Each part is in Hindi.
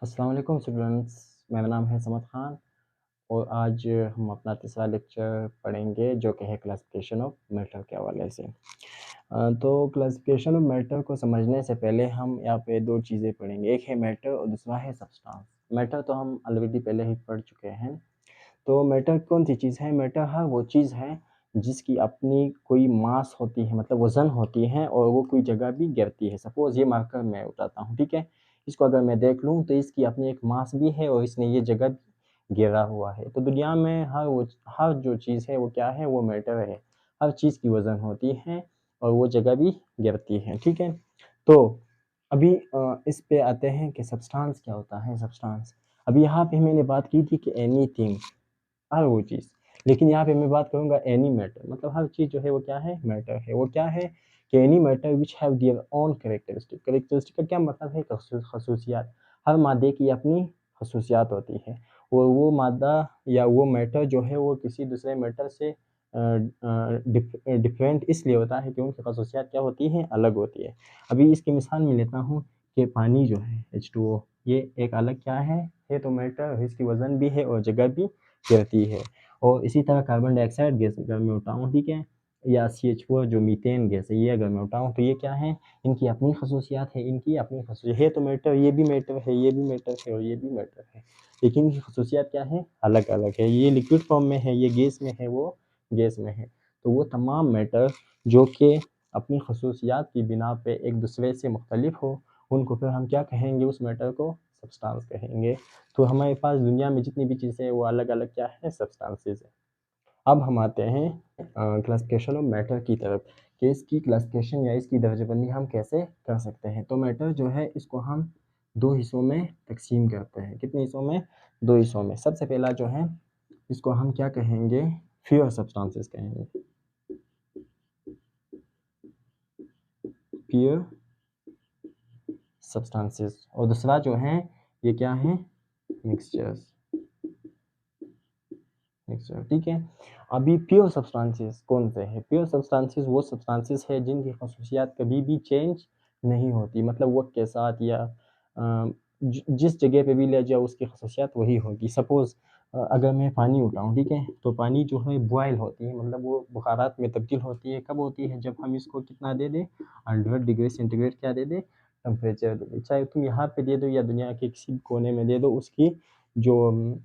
अस्सलाम वालेकुम स्टूडेंट्स, मेरा नाम है समद ख़ान और आज हम अपना तीसरा लेक्चर पढ़ेंगे जो कि है क्लासिफिकेशन ऑफ मैटर के हवाले से। तो क्लासिफिकेशन ऑफ मैटर को समझने से पहले हम यहाँ पे दो चीज़ें पढ़ेंगे, एक है मैटर और दूसरा है सब्सटेंस। मैटर तो हम ऑलरेडी पहले ही पढ़ चुके हैं। तो मैटर कौन सी चीज़ है? मैटर हर वो चीज़ है जिसकी अपनी कोई मास होती है, मतलब वज़न होती है और वो कोई जगह भी गिरती है। सपोज़ ये मार्कर मैं उठाता हूँ, ठीक है? इसको अगर मैं देख लूँ तो इसकी अपनी एक मास भी है और इसने ये जगह भी घेरा हुआ है। तो दुनिया में हर जो चीज़ है वो क्या है? वो मैटर है। हर चीज़ की वज़न होती है और वो जगह भी गिरती है, ठीक है? तो अभी इस पे आते हैं कि सब्सटेंस क्या होता है? सब्सटेंस अभी यहाँ पे मैंने बात की थी कि एनीथिंग, हर वो चीज़। लेकिन यहाँ पे मैं बात करूँगा एनी मैटर, मतलब हर चीज़ जो है वो क्या है? मैटर है। वो क्या है कि any matter which have their own characteristic. Characteristic का क्या मतलब है? खसूसियात। हर मादे की अपनी खसूसियात होती है और वो मादा या वो मैटर जो है वो किसी दूसरे मैटर से डिफरेंट इसलिए होता है कि उनकी खसूसियात क्या होती हैं? अलग होती है। अभी इसकी मिसाल मैं लेता हूँ कि पानी जो है H2O, ये एक अलग क्या है? ये तो मैटर, इसकी वज़न भी है और जगह भी गिरती है। और इसी तरह कार्बन डाइऑक्साइड गैस अगर मैं उठाऊँ, ठीक है? या CH4 जो मीथेन गैस है, ये अगर मैं उठाऊँ तो ये क्या है? इनकी अपनी खसूसियात है, इनकी अपनी खसूसियात है। तो मैटर, ये भी मैटर है, ये भी मैटर है और ये भी मैटर है। लेकिन इनकी खसूसियात क्या है? अलग-अलग है। ये लिक्विड फॉर्म में है, ये गैस में है, वो गैस में है। तो वो तमाम मैटर जो कि अपनी खसूसियात की बिना पे एक दूसरे से मुख्तलिफ हो, उनको फिर हम क्या कहेंगे? उस मैटर को सब्सटेंस कहेंगे। तो हमारे पास दुनिया में जितनी भी चीज़ें हैं वो अलग-अलग क्या है? सब्सटेंसेस हैं। अब हम आते हैं क्लासिफिकेशन ऑफ मैटर की तरफ कि इसकी क्लासिफिकेशन या इसकी दर्जाबंदी हम कैसे कर सकते हैं। तो मैटर जो है इसको हम 2 हिस्सों में तक़सीम करते हैं। कितने हिस्सों में? 2 हिस्सों में। सबसे पहला जो है इसको हम क्या कहेंगे? प्योर सब्सटेंसेस कहेंगे। Pure substances. और दूसरा जो है ये क्या है? मिक्सचर्स। मिक्सचर, ठीक है? अभी प्योर सब्सटेंसेस कौन से हैं? प्योर सब्सटेंसेस वो सब्सटेंसेस है जिनकी खसूसियात कभी भी चेंज नहीं होती, मतलब वक़्त के साथ या जिस जगह पे भी ले जाओ उसकी खसूसियात वही होगी। सपोज़ अगर मैं पानी उठाऊँ, ठीक है? तो पानी जो है बॉयल होती है, मतलब वो बुखारात में तब्दील होती है। कब होती है? जब हम इसको कितना दे दें? 100 डिग्री सेंटीग्रेड क्या दे दें? टेम्परेचर दे दें। चाहे तुम यहाँ पे दे दो या दुनिया के किसी भी कोने में दे दो, उसकी जो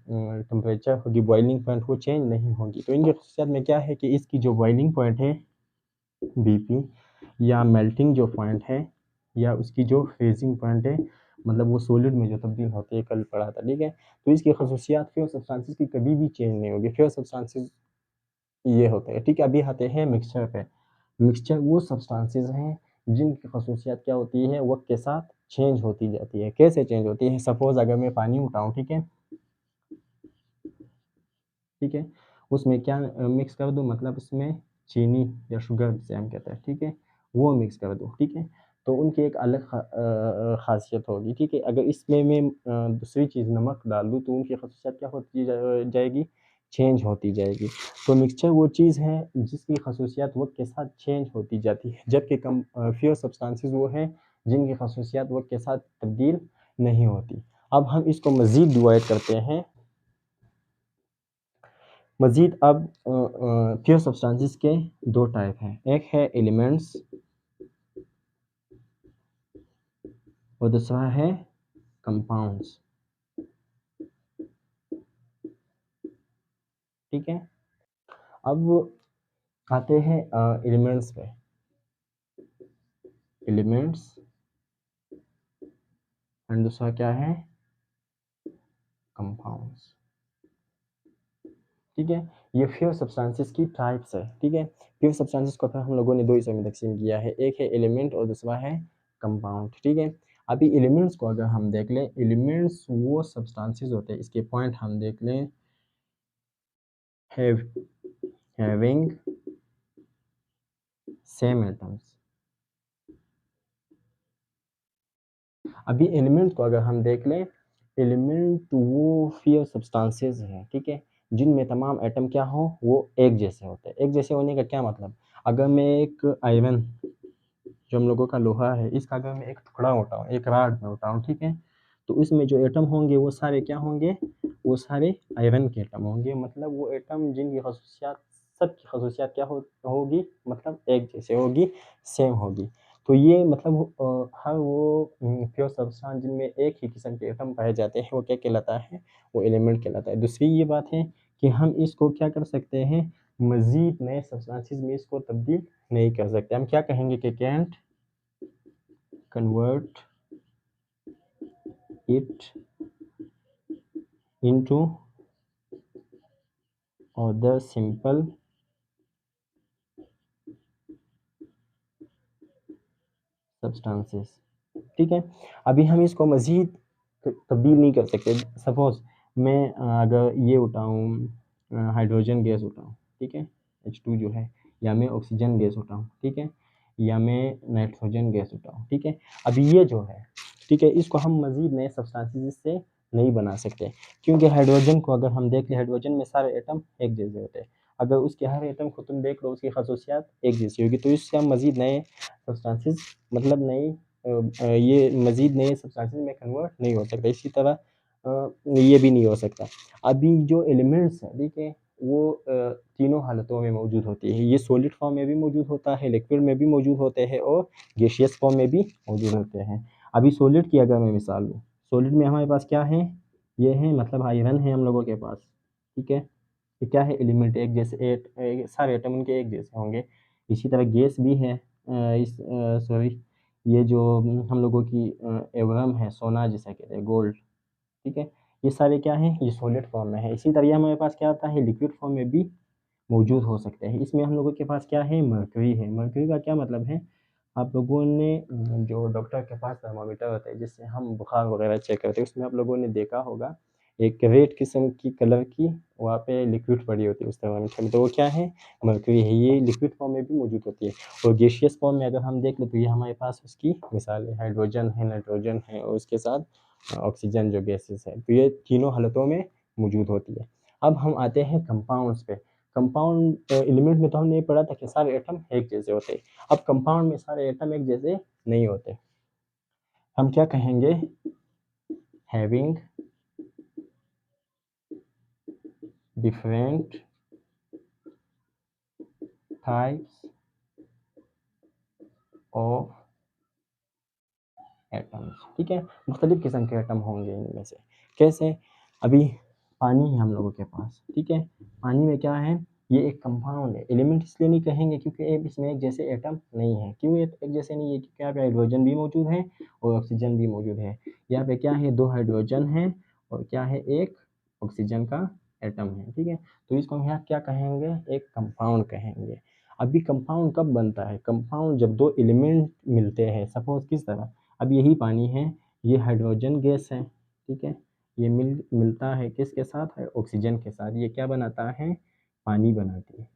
टेम्परेचर होगी, बॉइलिंग पॉइंट, वो चेंज नहीं होगी। तो इनकी खसूसियात में क्या है कि इसकी जो बॉइलिंग पॉइंट है BP, या मेल्टिंग जो पॉइंट है, या उसकी जो फ्रीजिंग पॉइंट है, मतलब वो सॉलिड में जो तब्दील होती है, कल पढ़ा था, ठीक है? तो इसकी खसूसियात प्योर सब्सटेंसेस की कभी भी चेंज नहीं होगी। प्योर सब्सटेंसेस ये होते हैं, ठीक है? अभी आते हैं मिक्सचर पे। मिक्सचर वो सब्सटेंसेस हैं जिनकी खसूसियात क्या होती है? वक़्त के साथ चेंज होती जाती है। कैसे चेंज होती है? सपोज़ अगर मैं पानी उठाऊँ, ठीक है? ठीक है? उसमें क्या मिक्स कर दूँ, मतलब उसमें चीनी या शुगर जिसे हम कहते हैं, ठीक है? वो मिक्स कर दूँ, ठीक है? तो उनकी एक अलग ख़ासियत होगी, ठीक है? अगर इसमें मैं दूसरी चीज़ नमक डाल दूँ तो उनकी ख़ासियत क्या होती जाएगी? चेंज होती जाएगी। तो मिक्सचर वो चीज़ है जिसकी ख़ासियत वक़्त के साथ चेंज होती जाती है, जबकि प्योर सब्सटेंसेस वो हैं जिनकी ख़ासियत वक़्त के साथ तब्दील नहीं होती। अब हम इसको मज़ीद डिवाइड करते हैं। मज़ीद अब प्योर सब्सटेंसेस के 2 टाइप हैं। एक है एलिमेंट्स और दूसरा है कंपाउंड्स, ठीक है? अब आते हैं एलिमेंट्स पे। एलिमेंट्स एंड दूसरा क्या है? कंपाउंड्स, ठीक है? ये प्योर सब्सटेंसेस की टाइप्स है, ठीक है? प्योर सब्सटेंसेस को फिर हम लोगों ने 2 हिस्सों में तक़सीम किया है। एक है एलिमेंट और दूसरा है कंपाउंड, ठीक है? अभी एलिमेंट्स को अगर हम देख लें, एलिमेंट्स वो सब्सटेंसेस होते हैं, इसके पॉइंट हम देख लें, हैव हैविंग सेम एटम्स। अभी एलिमेंट को अगर हम देख लें, एलिमेंट वो प्योर सब्सटेंसेस हैं, ठीक है? जिनमें तमाम एटम क्या हों? वो एक जैसे होते हैं। एक जैसे होने का क्या मतलब? अगर मैं एक आयरन, जो हम लोगों का लोहा है, इसका अगर मैं एक टुकड़ा उठाऊँ, एक रॉड में उठाऊँ, ठीक है? तो उसमें जो एटम होंगे वो सारे क्या होंगे, वो सारे आयरन के एटम होंगे, मतलब वो एटम जिनकी खसूसियात, सबकी खसूसियात क्या होगी, मतलब एक जैसे होगी, सेम होगी। तो ये मतलब हर वो प्योर सब्सटेंस जिनमें एक ही किस्म के एटम पाए जाते हैं वो क्या कहलाता है, वो एलिमेंट कहलाता है। दूसरी ये बात है कि हम इसको क्या कर सकते हैं, मज़ीद नए सब्सटेंसेस में इसको तब्दील नहीं कर सकते। हम क्या कहेंगे कि can't convert it into other simple substances। ठीक है, अभी हम इसको मज़ीद तब्दील नहीं कर सकते। सपोज़ मैं अगर ये उठाऊँ हाइड्रोजन गैस उठाऊँ, ठीक है, H2 जो है, या मैं ऑक्सीजन गैस उठाऊँ, ठीक है, या मैं नाइट्रोजन गैस उठाऊँ, ठीक है, अभी ये जो है, ठीक है, इसको हम मज़ीद नए सब्सटेंसेस से नहीं बना सकते, क्योंकि हाइड्रोजन को अगर हम देख लें, हाइड्रोजन में सारे एटम एक जैसे होते हैं। अगर उसके हर एटम को तुम देख लो, उसकी खसूसियात एक जैसी होगी, तो इससे हम मज़ीद नए सब्सटेंसेस, मतलब ये मज़ीद नए सब्सटेंसेस में कन्वर्ट नहीं हो सकता। इसी तरह ये भी नहीं हो सकता। अभी जो एलिमेंट्स हैं, ठीक है, वो तीनों हालतों में मौजूद होती है। ये सॉलिड फॉर्म में भी मौजूद होता है, लिक्विड में भी मौजूद होते हैं और गैसियस फॉर्म में भी मौजूद होते हैं। अभी सॉलिड की अगर मैं मिसाल लूँ, सॉलिड में हमारे पास क्या है, ये है, मतलब आयरन है हम लोगों के पास, ठीक है, ये क्या है, एलिमेंट एक जैसे, सारे एटम उनके एक जैसे होंगे। इसी तरह गैस भी है, सॉरी, ये जो हम लोगों की एवरम है, सोना जिसे कहते हैं, गोल्ड, ठीक है, ये सारे क्या हैं, ये सॉलिड फॉर्म में है। इसी तरह हमारे पास क्या आता है, लिक्विड फॉर्म में भी मौजूद हो सकते हैं। इसमें हम लोगों के पास क्या है, मर्क्यूरी है। मर्क्यूरी का क्या मतलब है, आप लोगों ने जो डॉक्टर के पास थर्मामीटर होता है जिससे हम बुखार वगैरह चेक करते हैं, उसमें आप लोगों ने देखा होगा एक रेड किस्म की कलर की वहाँ पे लिक्विड पड़ी होती है उस थर्मामीटर में, तो वो क्या है, मर्क्यूरी है। ये लिक्विड फॉर्म में भी मौजूद होती है। और गैसियस फॉर्म में अगर हम देख लें तो ये हमारे पास उसकी मिसाल है, हाइड्रोजन है, नाइट्रोजन है और उसके साथ ऑक्सीजन जो गैसेस है, तो ये तीनों हालतों में मौजूद होती है। अब हम आते हैं कंपाउंड्स पे। कंपाउंड एलिमेंट में तो हमने ये पढ़ा था कि सारे एटम एक जैसे होते हैं। अब कंपाउंड में सारे एटम एक जैसे नहीं होते। हम क्या कहेंगे, having different types of atoms, ठीक है, मुख्तलिफ किस्म के एटम होंगे इनमें से। कैसे, अभी पानी है हम लोगों के पास, ठीक है, पानी में क्या है, ये एक कंपाउंड है। एलिमेंट इसलिए नहीं कहेंगे क्योंकि इसमें एक जैसे एटम नहीं है। क्यों एक जैसे नहीं है, क्योंकि यहाँ पे हाइड्रोजन भी मौजूद है और ऑक्सीजन भी मौजूद है। यहाँ पे क्या है, 2 हाइड्रोजन है और क्या है, एक ऑक्सीजन का एटम है, ठीक है, तो इसको हम यहाँ क्या कहेंगे, एक कंपाउंड कहेंगे। अभी कंपाउंड कब बनता है, कंपाउंड जब 2 एलिमेंट मिलते हैं। सपोज किस तरह, अब यही पानी है, ये हाइड्रोजन गैस है, ठीक है, ये मिलता है किसके साथ है, ऑक्सीजन के साथ, ये क्या बनाता है, पानी बनाती है,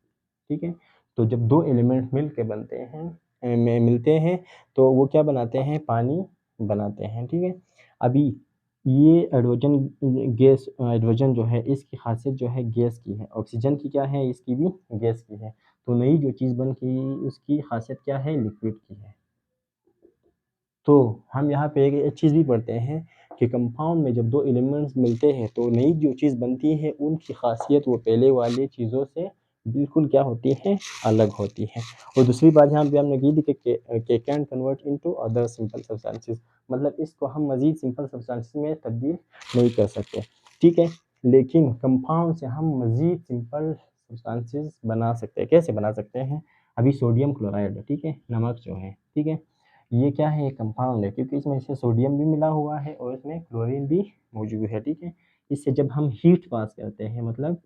ठीक है। तो जब 2 एलिमेंट मिल के बनते हैं, में मिलते हैं, तो वो क्या बनाते हैं, पानी बनाते हैं, ठीक है। अभी ये हाइड्रोजन जो है इसकी खासियत जो है गैस की है, ऑक्सीजन की क्या है, इसकी भी गैस की है। तो नई जो चीज़ बन की उसकी खासियत क्या है, लिक्विड की है। तो हम यहाँ पे एक चीज़ भी पढ़ते हैं कि कंपाउंड में जब 2 एलिमेंट्स मिलते हैं तो नई जो चीज़ बनती है उनकी खासियत वो पहले वाली चीज़ों से बिल्कुल क्या होती है, अलग होती है। और दूसरी बात यहाँ पे हमने की थी कि can convert into other simple substances, मतलब इसको हम मज़ीद सिंपल सब्सटेंसेस में तब्दील नहीं कर सकते, ठीक है। लेकिन कंपाउंड से हम मज़ीद सिंपल सब्सटेंसेस बना सकते हैं। कैसे बना सकते हैं, अभी सोडियम क्लोराइड, ठीक है, नमक जो है, ठीक है, ये क्या है, एक कंपाउंड है क्योंकि इसमें से सोडियम भी मिला हुआ है और इसमें क्लोरीन भी मौजूद है, ठीक है। इससे जब हम हीट पास करते हैं, मतलब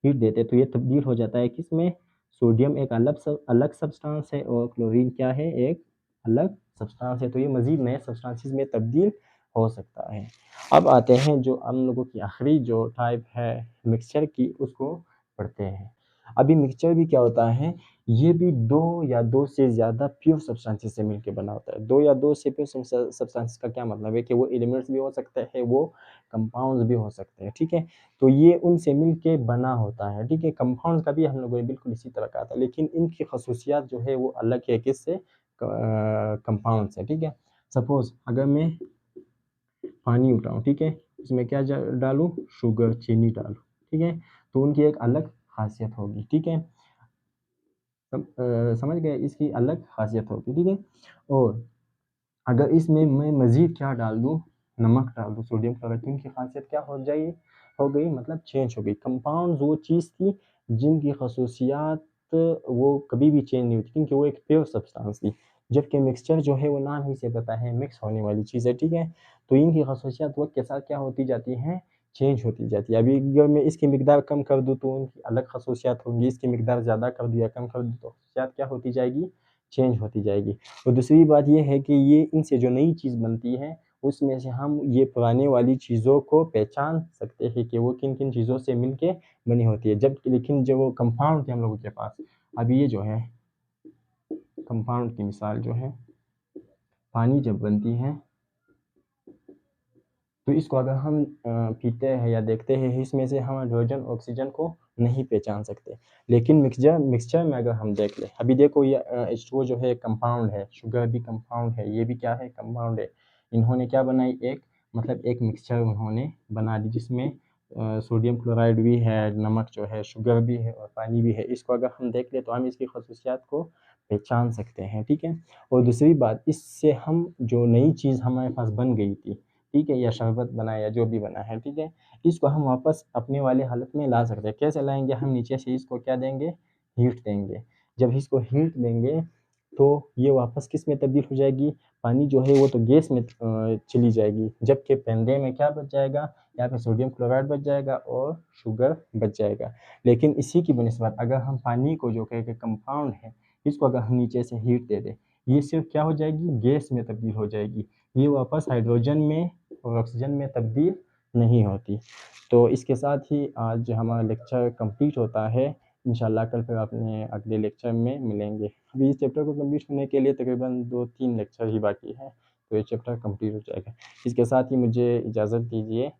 हीट देते हैं, तो ये तब्दील हो जाता है किसमें, सोडियम एक अलग सब्सटेंस है और क्लोरीन क्या है, एक अलग सब्सटेंस है। तो ये मज़ीद नए सब्सटेंसेस में तब्दील हो सकता है। अब आते हैं जो हम लोगों की आखिरी जो टाइप है मिक्सचर की, उसको पढ़ते हैं। अभी मिक्सचर भी क्या होता है, ये भी 2 या 2 से ज़्यादा प्योर सब्सटेंसेस से मिलके बना होता है। 2 या 2 से प्योर सब्सटेंसेस का क्या मतलब है कि वो एलिमेंट्स भी हो सकते हैं, वो कंपाउंड्स भी हो सकते हैं, ठीक है। तो ये उनसे मिलके बना होता है, ठीक है। कंपाउंड्स का भी हम लोगों ने बिल्कुल इसी तरह कहा था, लेकिन इनकी खसूसियात जो है वो अलग है किससे, कंपाउंड से, ठीक है। सपोज़ अगर मैं पानी उठाऊँ, ठीक है, इसमें क्या डालूँ, शुगर, चीनी डालूँ, ठीक है, तो उनकी एक अलग खासियत होगी, ठीक है, समझ गए, इसकी अलग खासियत होगी, ठीक है। और अगर इसमें मैं मज़ीद क्या डाल दूँ, नमक डाल दूँ, सोडियम क्लोराइड, तो इनकी खासियत क्या हो गई, मतलब चेंज हो गई। कंपाउंड्स वो चीज़ थी जिनकी खसूसियात वो कभी भी चेंज नहीं होती, क्योंकि वो एक प्योर सब्सटेंस थी। जबकि मिक्सचर जो है वो नाम ही से पता है मिक्स होने वाली चीज़ है, ठीक है। तो इनकी खसूसियात वक़्त के साथ क्या होती जाती हैं, चेंज होती जाती है। अभी अगर मैं इसकी मिकदार कम कर दूँ तो उनकी अलग खसूसियात होंगी, इसकी मिकदार ज़्यादा कर दूँ या कम कर दूँ तो खसूसियात क्या होती जाएगी, चेंज होती जाएगी। और दूसरी बात ये है कि ये इनसे जो नई चीज़ बनती है, उसमें से हम ये पुराने वाली चीज़ों को पहचान सकते हैं कि वो किन-किन चीज़ों से मिलके बनी होती है। जब लेकिन जो वो कंपाउंड थे हम लोगों के पास, अब ये जो है कंपाउंड की मिसाल जो है, पानी जब बनती है तो इसको अगर हम पीते हैं या देखते हैं, इसमें से हम हाइड्रोजन, ऑक्सीजन को नहीं पहचान सकते। लेकिन मिक्सचर में अगर हम देख लें, अभी देखो ये H2O जो है कंपाउंड है, शुगर भी कंपाउंड है, ये भी क्या है, कंपाउंड है। इन्होंने क्या बनाई, एक मतलब एक मिक्सचर उन्होंने बना दी जिसमें सोडियम क्लोराइड भी है, नमक जो है, शुगर भी है और पानी भी है। इसको अगर हम देख लें तो हम इसकी खसूसियात को पहचान सकते हैं, ठीक है। और दूसरी बात, इससे हम जो नई चीज़ हमारे पास बन गई थी, ठीक है, या शरबत बना या जो भी बना है, ठीक है, इसको हम वापस अपने वाले हालत में ला सकते हैं। कैसे लाएँगे, हम नीचे से इसको क्या देंगे, हीट देंगे। जब इसको हीट देंगे तो ये वापस किस में तब्दील हो जाएगी, पानी जो है वो तो गैस में चली जाएगी, जबकि पेंदे में क्या बच जाएगा, यहाँ पे सोडियम क्लोराइड बच जाएगा और शुगर बच जाएगा। लेकिन इसी की बनिस्बत अगर हम पानी को जो कि कंपाउंड है, इसको अगर हम नीचे से हीट दे दें, ये सिर्फ़ क्या हो जाएगी, गैस में तब्दील हो जाएगी। ये वापस हाइड्रोजन में और ऑक्सीजन में तब्दील नहीं होती। तो इसके साथ ही आज हमारा लेक्चर कंप्लीट होता है। इंशाल्लाह कल फिर अपने अगले लेक्चर में मिलेंगे। अभी इस चैप्टर को कंप्लीट होने के लिए तकरीबन 2-3 लेक्चर ही बाकी है, तो ये चैप्टर कंप्लीट हो जाएगा। इसके साथ ही मुझे इजाज़त दीजिए।